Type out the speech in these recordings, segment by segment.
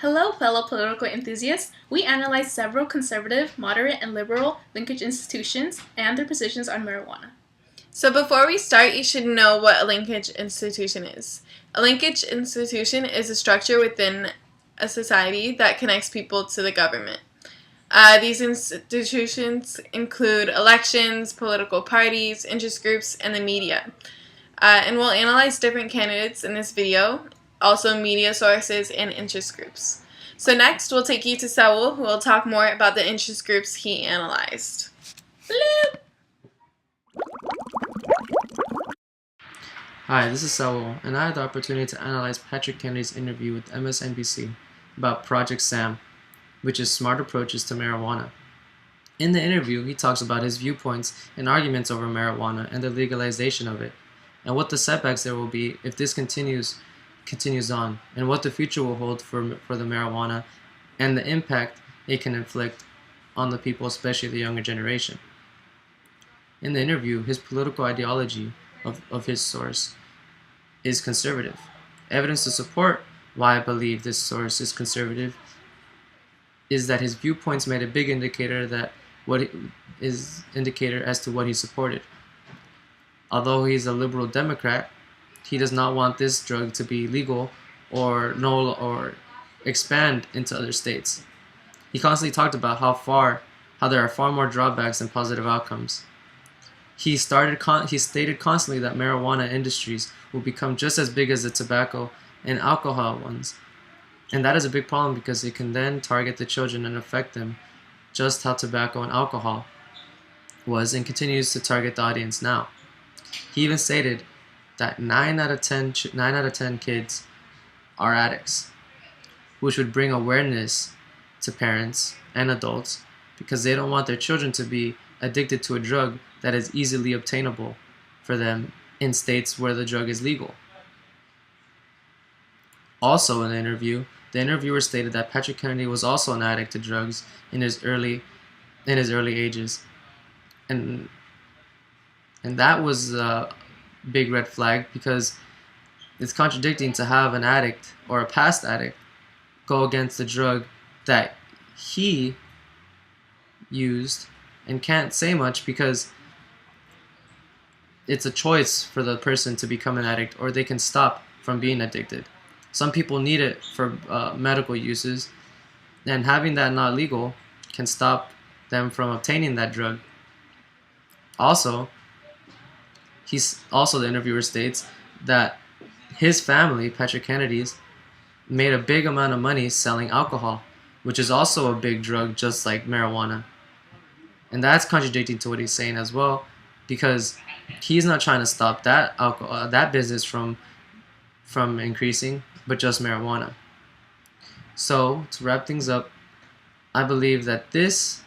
Hello, fellow political enthusiasts. We analyze several conservative, moderate, and liberal linkage institutions and their positions on marijuana. So before we start, you should know what a linkage institution is. A linkage institution is a structure within a society that connects people to the government. These institutions include elections, political parties, interest groups, and the media. And we'll analyze different candidates in this video, also media sources and interest groups. So next, we'll take you to Saul, who will talk more about the interest groups he analyzed. Bloop. Hi, this is Saul, and I had the opportunity to analyze Patrick Kennedy's interview with MSNBC about Project SAM, which is Smart Approaches to Marijuana. In the interview, he talks about his viewpoints and arguments over marijuana and the legalization of it, and what the setbacks there will be if this continues on, and what the future will hold for the marijuana and the impact it can inflict on the people, especially the younger generation. In the interview, his political ideology of his source is conservative. Evidence to support why I believe this source is conservative is that his viewpoints made a big indicator as to what he supported. Although he's a liberal Democrat, he does not want this drug to be legal or expand into other states. He constantly talked about how there are far more drawbacks than positive outcomes. He stated constantly that marijuana industries will become just as big as the tobacco and alcohol ones. And that is a big problem because it can then target the children and affect them just how tobacco and alcohol was and continues to target the audience now. He even stated that 9 out of 10 kids are addicts, which would bring awareness to parents and adults because they don't want their children to be addicted to a drug that is easily obtainable for them in states where the drug is legal. Also in the interview, the interviewer stated that Patrick Kennedy was also an addict to drugs in his early ages, and that was a big red flag because it's contradicting to have an addict or a past addict go against the drug that he used and can't say much because it's a choice for the person to become an addict, or they can stop from being addicted. Some people need it for medical uses, and having that not legal can stop them from obtaining that drug. Also, the interviewer states that his family, Patrick Kennedy's, made a big amount of money selling alcohol, which is also a big drug just like marijuana. And that's contradicting to what he's saying as well, because he's not trying to stop that business from increasing, but just marijuana. So to wrap things up, I believe that this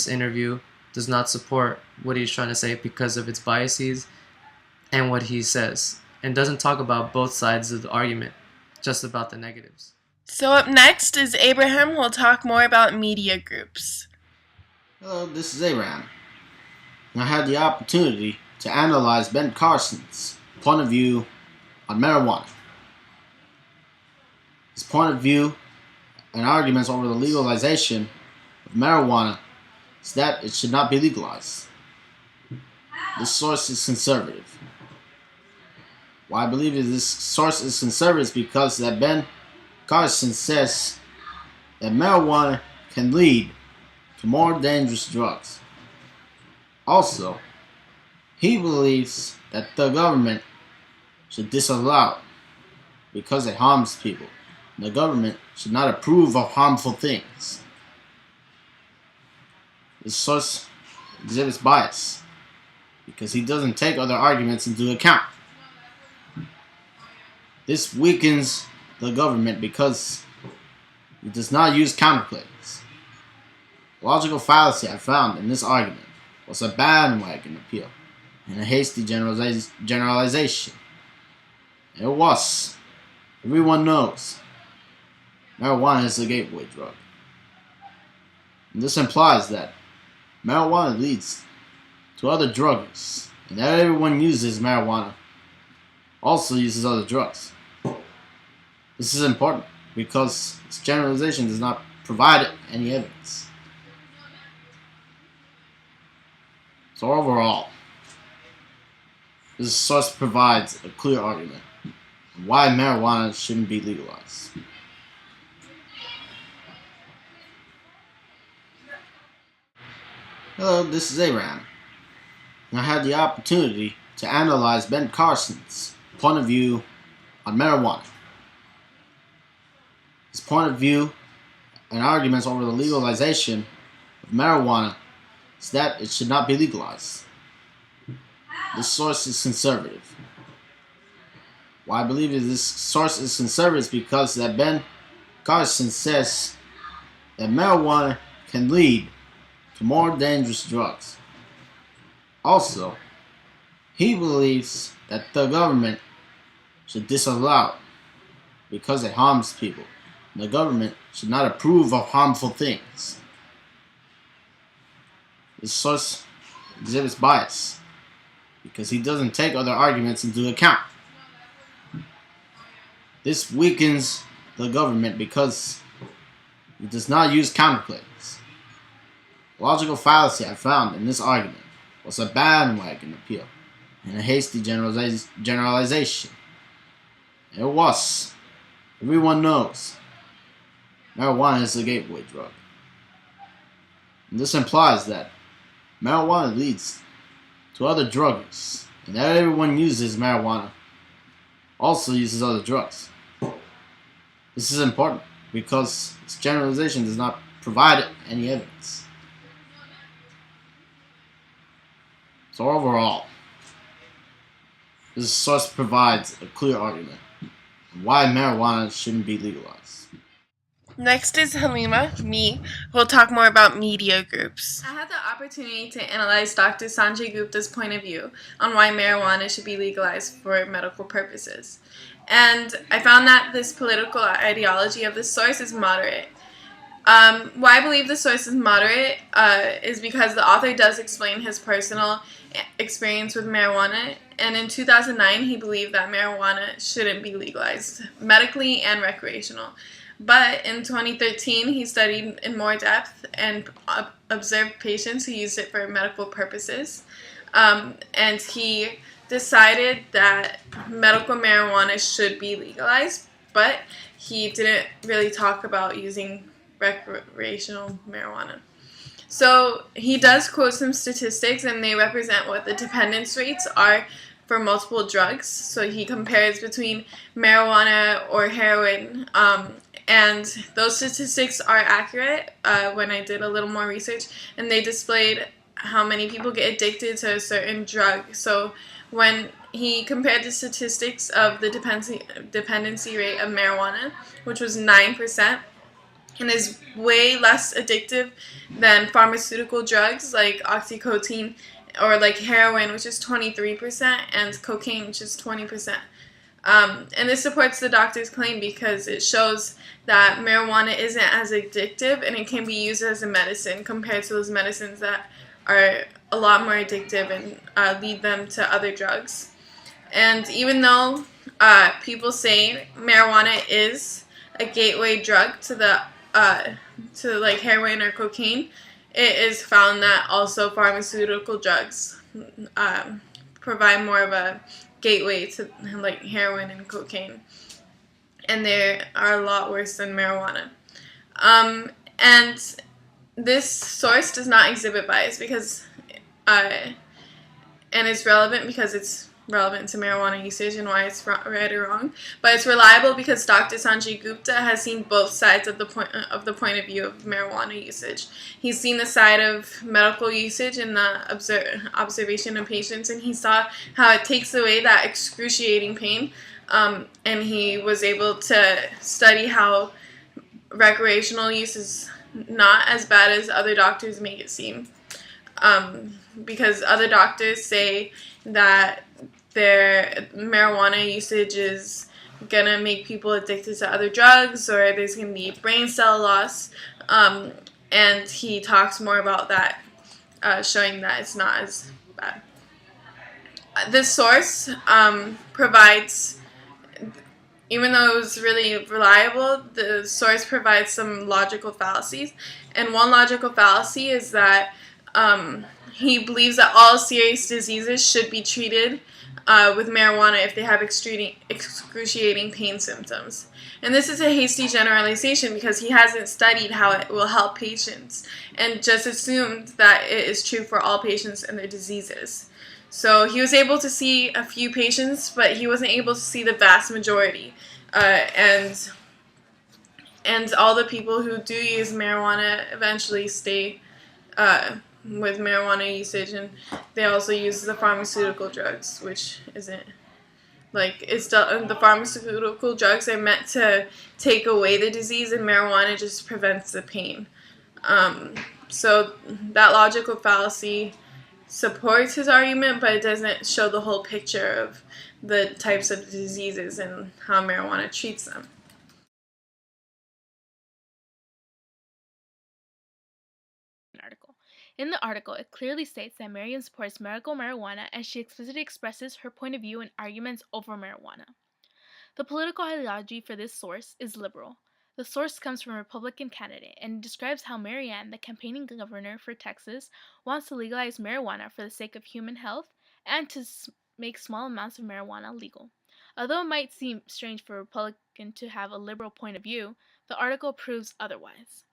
interview does not support what he's trying to say because of its biases and what he says, and doesn't talk about both sides of the argument, just about the negatives. So up next is Abraham, who will talk more about media groups. Hello, this is Abraham. I had the opportunity to analyze Ben Carson's point of view on marijuana. His point of view and arguments over the legalization of marijuana is that it should not be legalized. This source is conservative. Why I believe this source is conservative is because that Ben Carson says that marijuana can lead to more dangerous drugs. Also, he believes that the government should disallow it because it harms people. The government should not approve of harmful things. This source exhibits bias because he doesn't take other arguments into account. This weakens the government because it does not use counterclaims. Logical fallacy I found in this argument was a bandwagon appeal and a hasty generalization. It was. Everyone knows marijuana is a gateway drug. And this implies that marijuana leads to other drugs, and that everyone uses marijuana also uses other drugs. This is important because its generalization does not provide any evidence. So overall, this source provides a clear argument on why marijuana shouldn't be legalized. Hello, this is Abraham, and I had the opportunity to analyze Ben Carson's point of view on marijuana. His point of view and arguments over the legalization of marijuana is that it should not be legalized. This source is conservative. Why I believe this source is conservative is because that Ben Carson says that marijuana can lead to more dangerous drugs. Also, he believes that the government should disallow it because it harms people. The government should not approve of harmful things. This source exhibits bias because he doesn't take other arguments into account. This weakens the government because it does not use counterclaims. The logical fallacy I found in this argument was a bandwagon appeal and a hasty generalization. It was. Everyone knows marijuana is a gateway drug. And this implies that marijuana leads to other drugs, and that everyone uses marijuana also uses other drugs. This is important because its generalization does not provide any evidence. So overall, this source provides a clear argument on why marijuana shouldn't be legalized. Next is Halemah, me, who will talk more about media groups. I had the opportunity to analyze Dr. Sanjay Gupta's point of view on why marijuana should be legalized for medical purposes. And I found that this political ideology of the source is moderate. Why I believe the source is moderate is because the author does explain his personal experience with marijuana, and in 2009 he believed that marijuana shouldn't be legalized, medically and recreational. But in 2013 he studied in more depth and observed patients who used it for medical purposes, and he decided that medical marijuana should be legalized, but he didn't really talk about using recreational marijuana. So he does quote some statistics, and they represent what the dependence rates are for multiple drugs. So he compares between marijuana or heroin, and those statistics are accurate when I did a little more research, and they displayed how many people get addicted to a certain drug. So when he compared the statistics of the dependency rate of marijuana, which was 9%, and is way less addictive than pharmaceutical drugs like oxycodone or like heroin, which is 23%, and cocaine, which is 20%. And this supports the doctor's claim because it shows that marijuana isn't as addictive and it can be used as a medicine compared to those medicines that are a lot more addictive and lead them to other drugs. And even though people say marijuana is a gateway drug to the to like heroin or cocaine, it is found that also pharmaceutical drugs provide more of a gateway to like heroin and cocaine, and they are a lot worse than marijuana. And this source does not exhibit bias because and it's relevant because it's relevant to marijuana usage and why it's right or wrong, but it's reliable because Dr. Sanjay Gupta has seen both sides of the point of view of marijuana usage. He's seen the side of medical usage and the observation of patients, and he saw how it takes away that excruciating pain, and he was able to study how recreational use is not as bad as other doctors make it seem, because other doctors say that their marijuana usage is gonna make people addicted to other drugs, or there's gonna be brain cell loss, and he talks more about that, showing that it's not as bad. This source provides even though it was really reliable, the source provides some logical fallacies. And one logical fallacy is that he believes that all serious diseases should be treated with marijuana if they have excruciating pain symptoms. And this is a hasty generalization because he hasn't studied how it will help patients and just assumed that it is true for all patients and their diseases. So he was able to see a few patients, but he wasn't able to see the vast majority. And all the people who do use marijuana eventually stay with marijuana usage, and they also use the pharmaceutical drugs, which isn't the pharmaceutical drugs are meant to take away the disease, and marijuana just prevents the pain. So that logical fallacy supports his argument, but it doesn't show the whole picture of the types of diseases and how marijuana treats them. Article. In the article, it clearly states that Miriam supports medical marijuana, and she explicitly expresses her point of view in arguments over marijuana. The political ideology for this source is liberal. The source comes from a Republican candidate and describes how Marianne, the campaigning governor for Texas, wants to legalize marijuana for the sake of human health and to make small amounts of marijuana legal. Although it might seem strange for a Republican to have a liberal point of view, the article proves otherwise.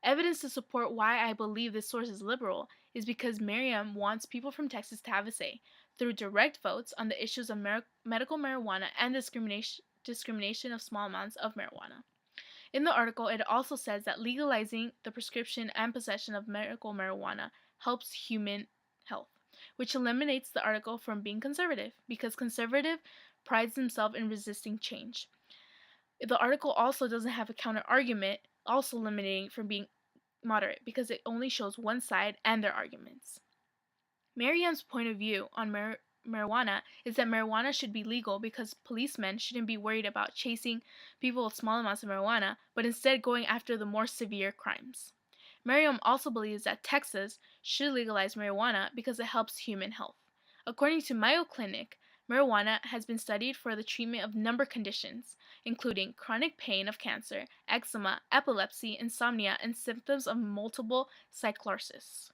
Evidence to support why I believe this source is liberal is because Miriam wants people from Texas to have a say, through direct votes, on the issues of medical marijuana and discrimination of small amounts of marijuana. In the article, it also says that legalizing the prescription and possession of medical marijuana helps human health, which eliminates the article from being conservative, because conservative prides themselves in resisting change. The article also doesn't have a counter-argument, also eliminating from being moderate, because it only shows one side and their arguments. Miriam's point of view on marijuana is that marijuana should be legal because policemen shouldn't be worried about chasing people with small amounts of marijuana, but instead going after the more severe crimes. Miriam also believes that Texas should legalize marijuana because it helps human health. According to Mayo Clinic, marijuana has been studied for the treatment of a number of conditions, including chronic pain of cancer, eczema, epilepsy, insomnia, and symptoms of multiple sclerosis.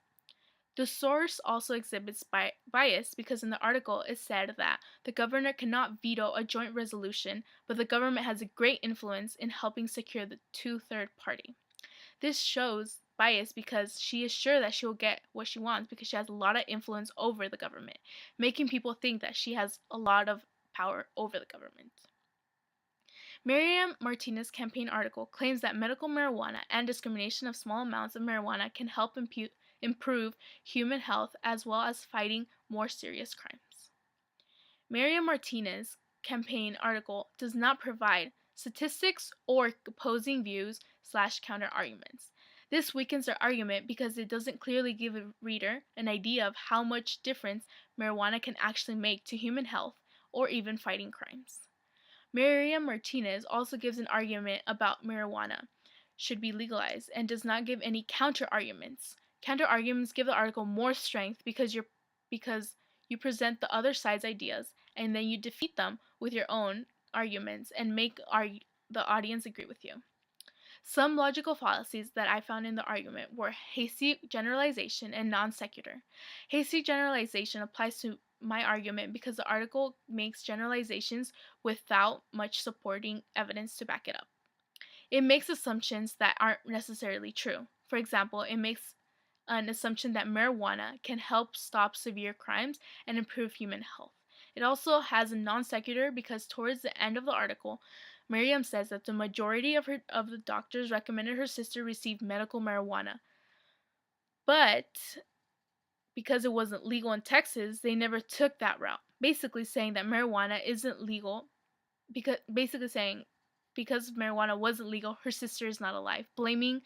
The source also exhibits bias because in the article it said that the governor cannot veto a joint resolution, but the government has a great influence in helping secure the two-third party. This shows bias because she is sure that she will get what she wants because she has a lot of influence over the government, making people think that she has a lot of power over the government. Miriam Martinez's campaign article claims that medical marijuana and discrimination of small amounts of marijuana can help improve human health as well as fighting more serious crimes. Miriam Martinez's campaign article does not provide statistics or opposing views / counter-arguments. This weakens their argument because it doesn't clearly give a reader an idea of how much difference marijuana can actually make to human health or even fighting crimes. Miriam Martinez also gives an argument about marijuana should be legalized and does not give any counter-arguments. Counter-arguments give the article more strength because you present the other side's ideas and then you defeat them with your own arguments and make the audience agree with you. Some logical fallacies that I found in the argument were hasty generalization and non sequitur. Hasty generalization applies to my argument because the article makes generalizations without much supporting evidence to back it up. It makes assumptions that aren't necessarily true. For example, it makes an assumption that marijuana can help stop severe crimes and improve human health. It also has a non sequitur because towards the end of the article, Miriam says that the majority of the doctors recommended her sister receive medical marijuana. But because it wasn't legal in Texas, they never took that route. Basically saying that marijuana isn't legal because marijuana wasn't legal, her sister is not alive, blaming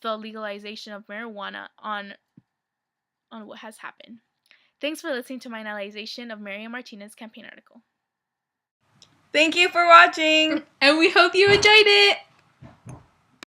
the legalization of marijuana on what has happened. Thanks for listening to my analyzation of Miriam Martinez's campaign article. Thank you for watching! And we hope you enjoyed it!